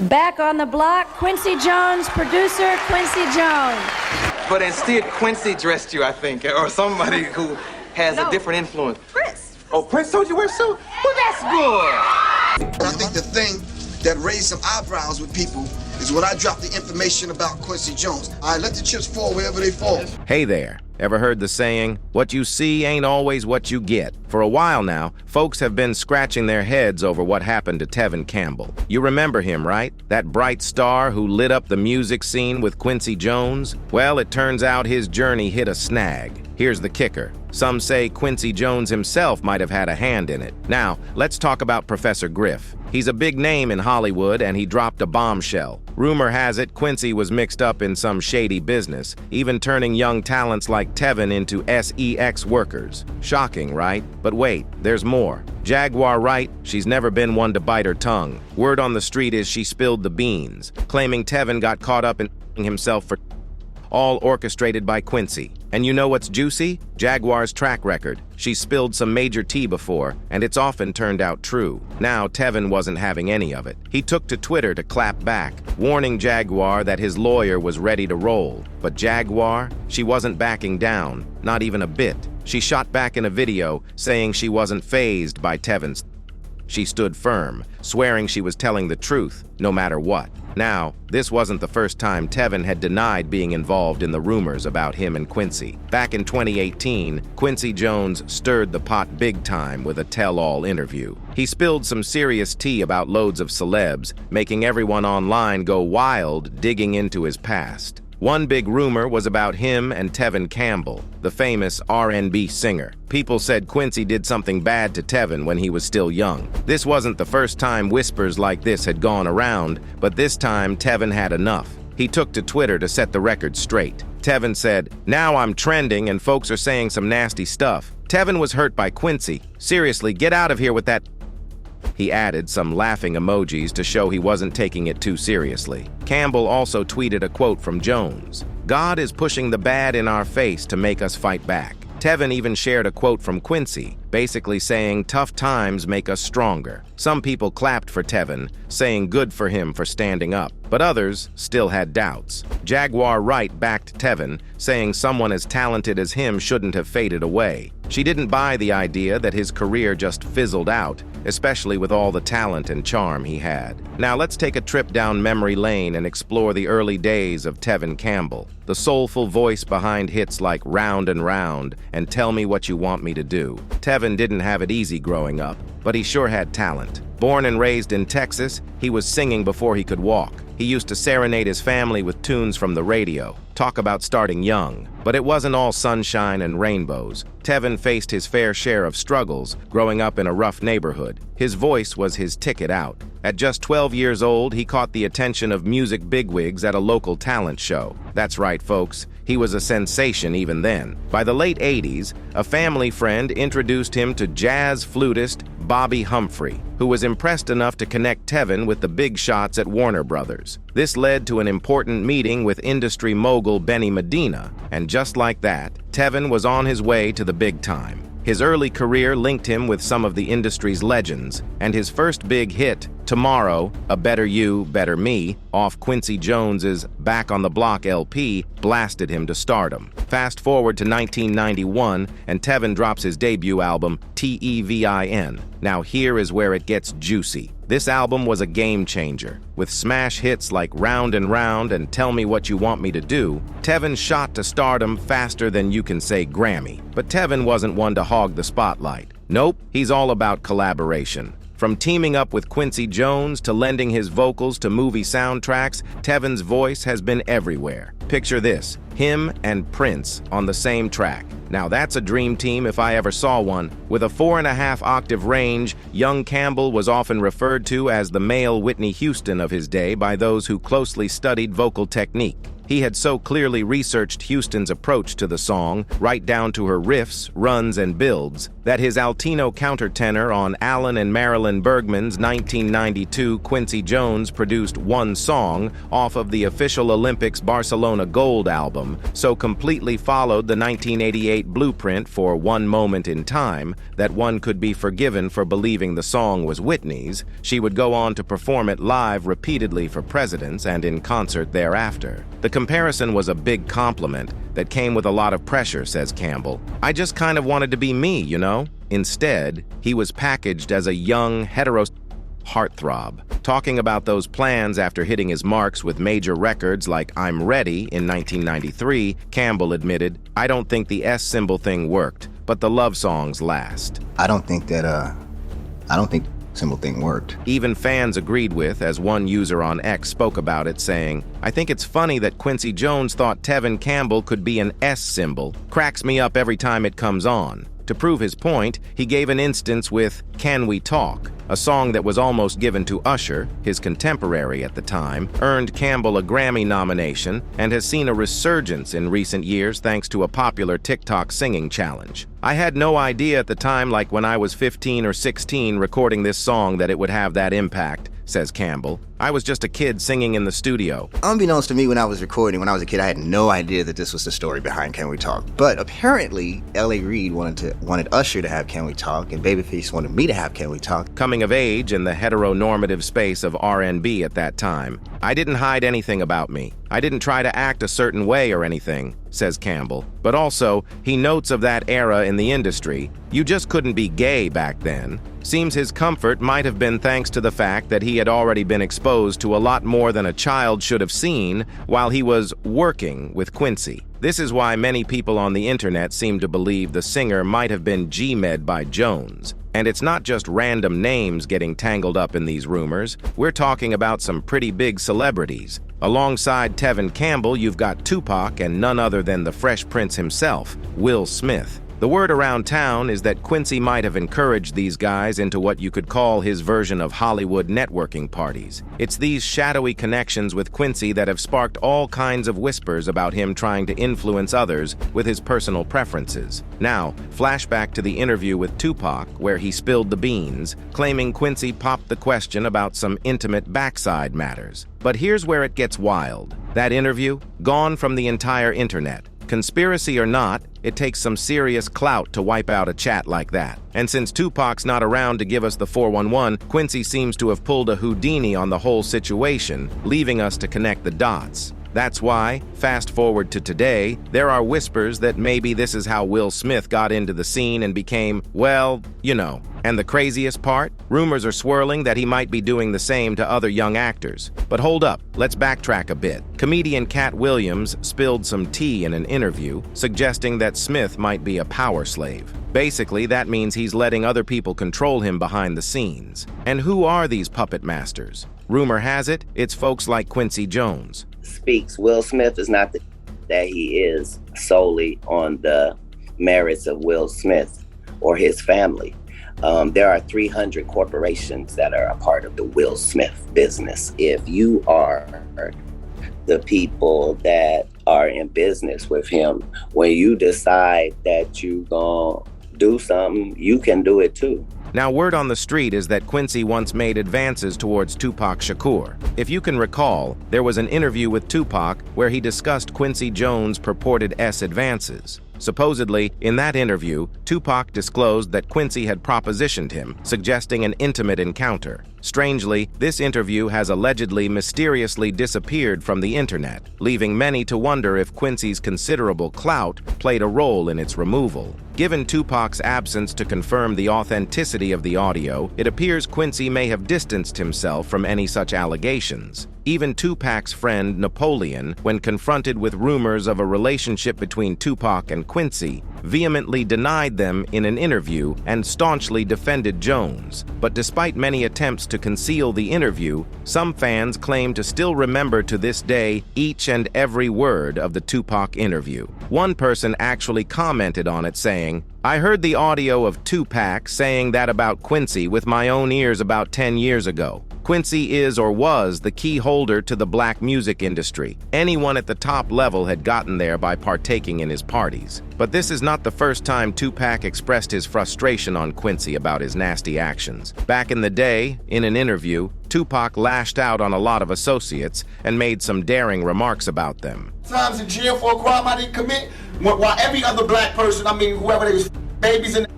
Back on the block, Quincy Jones, producer Quincy Jones. But instead, Quincy dressed you, I think, or somebody who has a different influence. Chris. Oh, Prince told you wear a suit? Well, that's good. I think the thing that raised some eyebrows with people is when I dropped the information about Quincy Jones. I let the chips fall wherever they fall. Hey there. Ever heard the saying, what you see ain't always what you get? For a while now, folks have been scratching their heads over what happened to Tevin Campbell. You remember him, right? That bright star who lit up the music scene with Quincy Jones? Well, it turns out his journey hit a snag. Here's the kicker. Some say Quincy Jones himself might have had a hand in it. Now, let's talk about Professor Griff. He's a big name in Hollywood, and he dropped a bombshell. Rumor has it Quincy was mixed up in some shady business, even turning young talents like Tevin into sex workers. Shocking, right? But wait, there's more. Jaguar Wright, she's never been one to bite her tongue. Word on the street is she spilled the beans, claiming Tevin got caught up in himself for all orchestrated by Quincy. And you know what's juicy? Jaguar's track record. She spilled some major tea before, and it's often turned out true. Now, Tevin wasn't having any of it. He took to Twitter to clap back, warning Jaguar that his lawyer was ready to roll. But Jaguar, she wasn't backing down, not even a bit. She shot back in a video, saying she wasn't fazed by Tevin's. She stood firm, swearing she was telling the truth, no matter what. Now, this wasn't the first time Tevin had denied being involved in the rumors about him and Quincy. Back in 2018, Quincy Jones stirred the pot big time with a tell-all interview. He spilled some serious tea about loads of celebs, making everyone online go wild digging into his past. One big rumor was about him and Tevin Campbell, the famous R&B singer. People said Quincy did something bad to Tevin when he was still young. This wasn't the first time whispers like this had gone around, but this time Tevin had enough. He took to Twitter to set the record straight. Tevin said, "Now I'm trending and folks are saying some nasty stuff. Tevin was hurt by Quincy. Seriously, get out of here with that." He added some laughing emojis to show he wasn't taking it too seriously. Campbell also tweeted a quote from Jones. "God is pushing the bad in our face to make us fight back." Tevin even shared a quote from Quincy, basically saying tough times make us stronger. Some people clapped for Tevin, saying good for him for standing up, but others still had doubts. Jaguar Wright backed Tevin, saying someone as talented as him shouldn't have faded away. She didn't buy the idea that his career just fizzled out, especially with all the talent and charm he had. Now let's take a trip down memory lane and explore the early days of Tevin Campbell, the soulful voice behind hits like Round and Round and Tell Me What You Want Me to Do. Tevin didn't have it easy growing up, but he sure had talent. Born and raised in Texas, he was singing before he could walk. He used to serenade his family with tunes from the radio. Talk about starting young. But it wasn't all sunshine and rainbows. Tevin faced his fair share of struggles growing up in a rough neighborhood. His voice was his ticket out. At just 12 years old, he caught the attention of music bigwigs at a local talent show. That's right, folks. He was a sensation even then. By the late 80s, a family friend introduced him to jazz flutist Bobby Humphrey, who was impressed enough to connect Tevin with the big shots at Warner Brothers. This led to an important meeting with industry mogul Benny Medina, and just like that, Tevin was on his way to the big time. His early career linked him with some of the industry's legends, and his first big hit, Tomorrow, A Better You, Better Me, off Quincy Jones's Back on the Block LP, blasted him to stardom. Fast forward to 1991, and Tevin drops his debut album, Tevin. Now here is where it gets juicy. This album was a game changer. With smash hits like Round and Round and Tell Me What You Want Me to Do, Tevin shot to stardom faster than you can say Grammy. But Tevin wasn't one to hog the spotlight. Nope, he's all about collaboration. From teaming up with Quincy Jones to lending his vocals to movie soundtracks, Tevin's voice has been everywhere. Picture this, him and Prince on the same track. Now that's a dream team if I ever saw one. With a 4.5 octave range, young Campbell was often referred to as the male Whitney Houston of his day by those who closely studied vocal technique. He had so clearly researched Houston's approach to the song, right down to her riffs, runs, and builds, that his Altino countertenor on Alan and Marilyn Bergman's 1992 Quincy Jones produced one song off of the official Olympics Barcelona own a gold album, so completely followed the 1988 blueprint for One Moment in Time that one could be forgiven for believing the song was Whitney's, she would go on to perform it live repeatedly for presidents and in concert thereafter. The comparison was a big compliment that came with a lot of pressure, says Campbell. I just kind of wanted to be me, you know? Instead, he was packaged as a young, heartthrob. Talking about those plans after hitting his marks with major records like I'm Ready in 1993, Campbell admitted, I don't think the S symbol thing worked, but the love songs last. I don't think symbol thing worked. Even fans agreed with, as one user on X spoke about it, saying, I think it's funny that Quincy Jones thought Tevin Campbell could be an S symbol. Cracks me up every time it comes on. To prove his point, he gave an instance with Can We Talk, a song that was almost given to Usher, his contemporary at the time, earned Campbell a Grammy nomination, and has seen a resurgence in recent years thanks to a popular TikTok singing challenge. I had no idea at the time, like when I was 15 or 16 recording this song, that it would have that impact, says Campbell. I was just a kid singing in the studio. Unbeknownst to me, when I was recording, when I was a kid, I had no idea that this was the story behind Can We Talk. But apparently, L.A. Reid wanted Usher to have Can We Talk, and Babyface wanted me to have Can We Talk. Coming of age in the heteronormative space of R&B at that time, I didn't hide anything about me. I didn't try to act a certain way or anything, says Campbell. But also, he notes of that era in the industry, you just couldn't be gay back then. Seems his comfort might have been thanks to the fact that he had already been exposed to a lot more than a child should have seen while he was working with Quincy. This is why many people on the internet seem to believe the singer might have been G-Med by Jones. And it's not just random names getting tangled up in these rumors. We're talking about some pretty big celebrities. Alongside Tevin Campbell, you've got Tupac and none other than the Fresh Prince himself, Will Smith. The word around town is that Quincy might have encouraged these guys into what you could call his version of Hollywood networking parties. It's these shadowy connections with Quincy that have sparked all kinds of whispers about him trying to influence others with his personal preferences. Now, flashback to the interview with Tupac, where he spilled the beans, claiming Quincy popped the question about some intimate backside matters. But here's where it gets wild. That interview, gone from the entire internet. Conspiracy or not, it takes some serious clout to wipe out a chat like that. And since Tupac's not around to give us the 411, Quincy seems to have pulled a Houdini on the whole situation, leaving us to connect the dots. That's why, fast forward to today, there are whispers that maybe this is how Will Smith got into the scene and became, well, you know. And the craziest part? Rumors are swirling that he might be doing the same to other young actors. But hold up, let's backtrack a bit. Comedian Cat Williams spilled some tea in an interview, suggesting that Smith might be a power slave. Basically, that means he's letting other people control him behind the scenes. And who are these puppet masters? Rumor has it, it's folks like Quincy Jones. Speaks. Will Smith is not that he is solely on the merits of Will Smith or his family. There are 300 corporations that are a part of the Will Smith business. If you are the people that are in business with him, when you decide that you gonna do something, you can do it too. Now, word on the street is that Quincy once made advances towards Tupac Shakur. If you can recall, there was an interview with Tupac where he discussed Quincy Jones' purported S advances. Supposedly, in that interview, Tupac disclosed that Quincy had propositioned him, suggesting an intimate encounter. Strangely, this interview has allegedly mysteriously disappeared from the internet, leaving many to wonder if Quincy's considerable clout played a role in its removal. Given Tupac's absence to confirm the authenticity of the audio, it appears Quincy may have distanced himself from any such allegations. Even Tupac's friend Napoleon, when confronted with rumors of a relationship between Tupac and Quincy, vehemently denied them in an interview and staunchly defended Jones. But despite many attempts to conceal the interview, some fans claim to still remember to this day each and every word of the Tupac interview. One person actually commented on it saying, "I heard the audio of Tupac saying that about Quincy with my own ears about 10 years ago. Quincy is or was the key holder to the black music industry. Anyone at the top level had gotten there by partaking in his parties. But this is not the first time Tupac expressed his frustration on Quincy about his nasty actions. Back in the day, in an interview, Tupac lashed out on a lot of associates and made some daring remarks about them. Times in jail for a crime I didn't commit, while every other black person, whoever they was, babies in the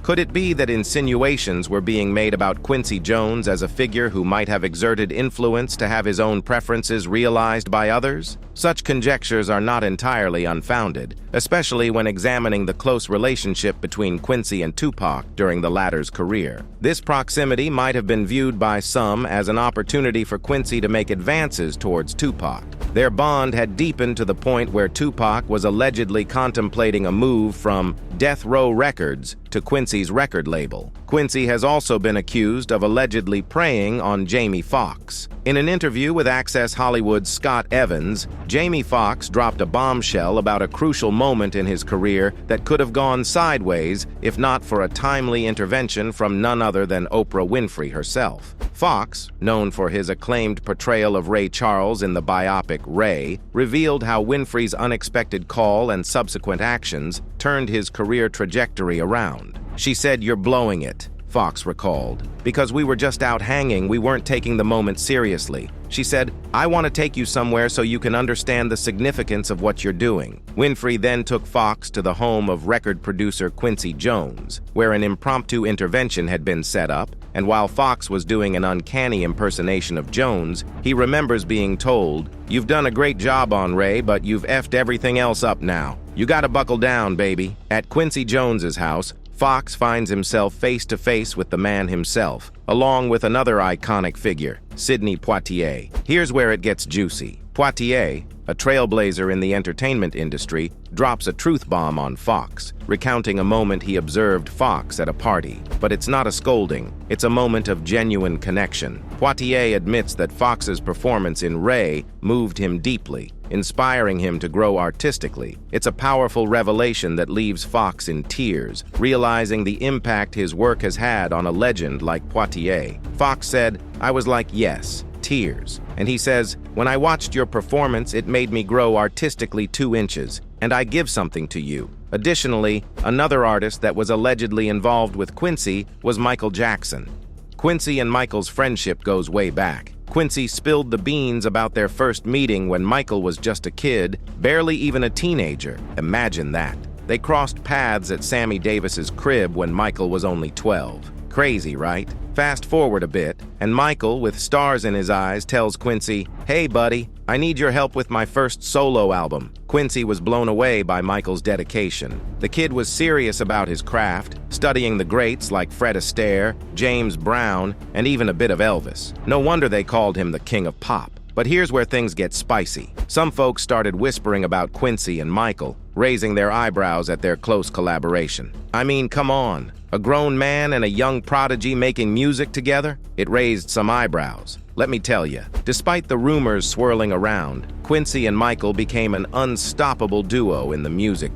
Could it be that insinuations were being made about Quincy Jones as a figure who might have exerted influence to have his own preferences realized by others? Such conjectures are not entirely unfounded, especially when examining the close relationship between Quincy and Tupac during the latter's career. This proximity might have been viewed by some as an opportunity for Quincy to make advances towards Tupac. Their bond had deepened to the point where Tupac was allegedly contemplating a move from Death Row Records to Quincy's record label. Quincy has also been accused of allegedly preying on Jamie Foxx. In an interview with Access Hollywood's Scott Evans, Jamie Foxx dropped a bombshell about a crucial moment in his career that could have gone sideways if not for a timely intervention from none other than Oprah Winfrey herself. Foxx, known for his acclaimed portrayal of Ray Charles in the biopic Ray, revealed how Winfrey's unexpected call and subsequent actions turned his career trajectory around. She said, "You're blowing it," Foxx recalled. "Because we were just out hanging, we weren't taking the moment seriously." She said, "I want to take you somewhere so you can understand the significance of what you're doing." Winfrey then took Foxx to the home of record producer Quincy Jones, where an impromptu intervention had been set up, and while Foxx was doing an uncanny impersonation of Jones, he remembers being told, "You've done a great job on Ray, but you've effed everything else up now. You gotta buckle down, baby." At Quincy Jones's house, Foxx finds himself face-to-face with the man himself, along with another iconic figure, Sidney Poitier. Here's where it gets juicy. Poitier, a trailblazer in the entertainment industry, drops a truth bomb on Foxx, recounting a moment he observed Foxx at a party. But it's not a scolding, it's a moment of genuine connection. Poitier admits that Foxx's performance in Ray moved him deeply, inspiring him to grow artistically. It's a powerful revelation that leaves Foxx in tears, realizing the impact his work has had on a legend like Poitier. Foxx said, "I was like, yes, tears." And he says, "When I watched your performance, it made me grow artistically 2 inches, and I give something to you." Additionally, another artist that was allegedly involved with Quincy was Michael Jackson. Quincy and Michael's friendship goes way back. Quincy spilled the beans about their first meeting when Michael was just a kid, barely even a teenager. Imagine that. They crossed paths at Sammy Davis's crib when Michael was only 12. Crazy, right? Fast forward a bit, and Michael, with stars in his eyes, tells Quincy, "Hey, buddy, I need your help with my first solo album." Quincy was blown away by Michael's dedication. The kid was serious about his craft, studying the greats like Fred Astaire, James Brown, and even a bit of Elvis. No wonder they called him the King of Pop. But here's where things get spicy. Some folks started whispering about Quincy and Michael, raising their eyebrows at their close collaboration. I mean, come on. A grown man and a young prodigy making music together? It raised some eyebrows. Let me tell you, despite the rumors swirling around, Quincy and Michael became an unstoppable duo in the music.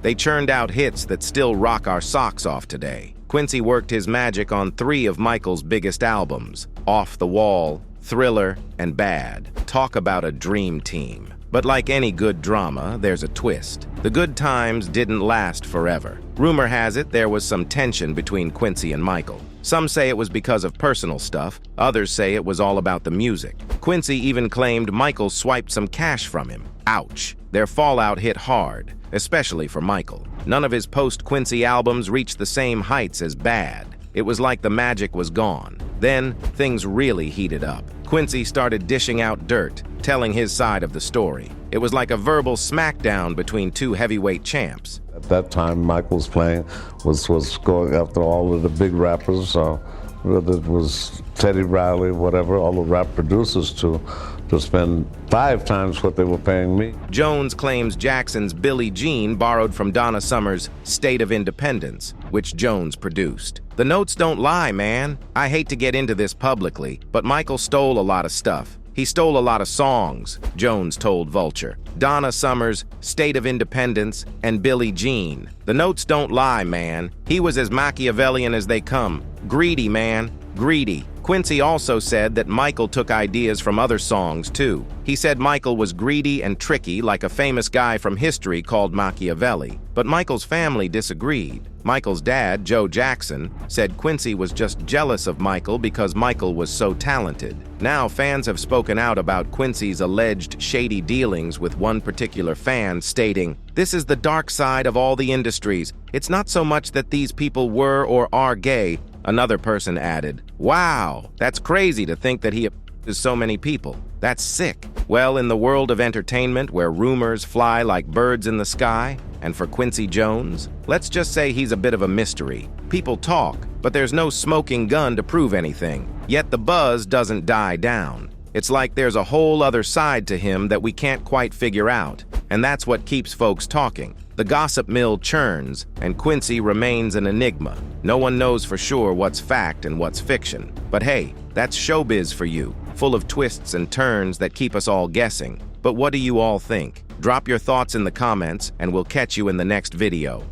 They churned out hits that still rock our socks off today. Quincy worked his magic on 3 of Michael's biggest albums, Off the Wall, Thriller, and Bad. Talk about a dream team. But like any good drama, there's a twist. The good times didn't last forever. Rumor has it there was some tension between Quincy and Michael. Some say it was because of personal stuff, others say it was all about the music. Quincy even claimed Michael swiped some cash from him. Ouch. Their fallout hit hard, especially for Michael. None of his post-Quincy albums reached the same heights as Bad. It was like the magic was gone. Then, things really heated up. Quincy started dishing out dirt, telling his side of the story. It was like a verbal smackdown between 2 heavyweight champs. At that time, Michael's playing was going after all of the big rappers, whether it was Teddy Riley, whatever, all the rap producers to spend 5 times what they were paying me. Jones claims Jackson's Billie Jean borrowed from Donna Summer's State of Independence, which Jones produced. The notes don't lie, man. I hate to get into this publicly, but Michael stole a lot of stuff. He stole a lot of songs, Jones told Vulture. Donna Summer's State of Independence and Billie Jean. The notes don't lie, man. He was as Machiavellian as they come. Greedy, man. Greedy. Quincy also said that Michael took ideas from other songs, too. He said Michael was greedy and tricky like a famous guy from history called Machiavelli. But Michael's family disagreed. Michael's dad, Joe Jackson, said Quincy was just jealous of Michael because Michael was so talented. Now, fans have spoken out about Quincy's alleged shady dealings, with one particular fan stating, "This is the dark side of all the industries. It's not so much that these people were or are gay." Another person added, "Wow, that's crazy to think that he is so many people. That's sick." Well, in the world of entertainment where rumors fly like birds in the sky, and for Quincy Jones, let's just say he's a bit of a mystery. People talk, but there's no smoking gun to prove anything. Yet the buzz doesn't die down. It's like there's a whole other side to him that we can't quite figure out. And that's what keeps folks talking. The gossip mill churns, and Quincy remains an enigma. No one knows for sure what's fact and what's fiction. But hey, that's showbiz for you, full of twists and turns that keep us all guessing. But what do you all think? Drop your thoughts in the comments, and we'll catch you in the next video.